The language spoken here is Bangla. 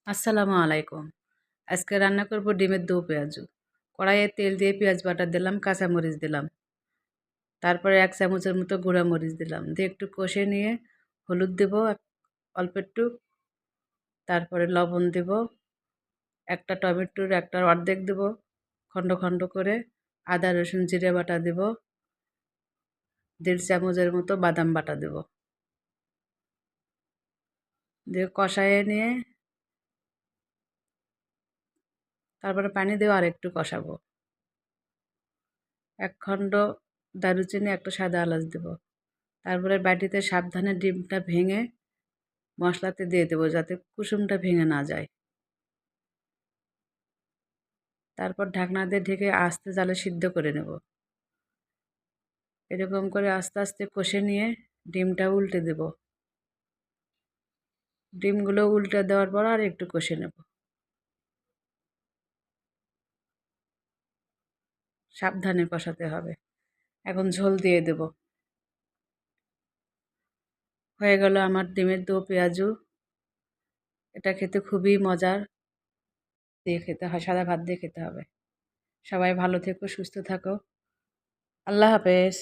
আসসালামু আলাইকুম। আজকে রান্না করব ডিমের দো পেঁয়াজু। কড়াইয়ে তেল দিয়ে পেঁয়াজ বাটা দিলাম, কাঁচামরিচ দিলাম। তারপরে ১ চামচের মতো গুঁড়া মরিচ দিলাম। দিয়ে একটু কষে নিয়ে হলুদ দেব অল্প একটু, তারপরে লবণ দেব। একটা টমেটোর একটা অর্ধেক দেব খণ্ড খণ্ড করে। আদা, রসুন, জিরে বাটা দেব। ১.৫ চামচের মতো বাদাম বাটা দেব। দিয়ে কষায়ে নিয়ে তারপরে পানি দিয়ে আরেকটু কষাবো। ১ খণ্ড দারুচিনি, একটা সাদা এলাচ দেব। তারপরে বাটিতে সাবধানে ডিমটা ভেঙে মশলাতে দিয়ে দেবো যাতে কুসুমটা ভেঙে না যায়। তারপর ঢাকনা দিয়ে ঢেকে আস্তে জালে সিদ্ধ করে নেব। এরকম করে আস্তে আস্তে কষে নিয়ে ডিমটা উল্টে দেব। ডিমগুলো উল্টে দেওয়ার পর আর একটু কষে নেব। সাবধানে কষাতে হবে। এখন ঝোল দিয়ে দেব। হয়ে গেল আমার ডিমের দো পেঁয়াজু। এটা খেতে খুবই মজার। দিয়ে খেতে হয়, সাদা ভাত দিয়ে খেতে হবে। সবাই ভালো থেকো, সুস্থ থাকো। আল্লাহ হাফেজ।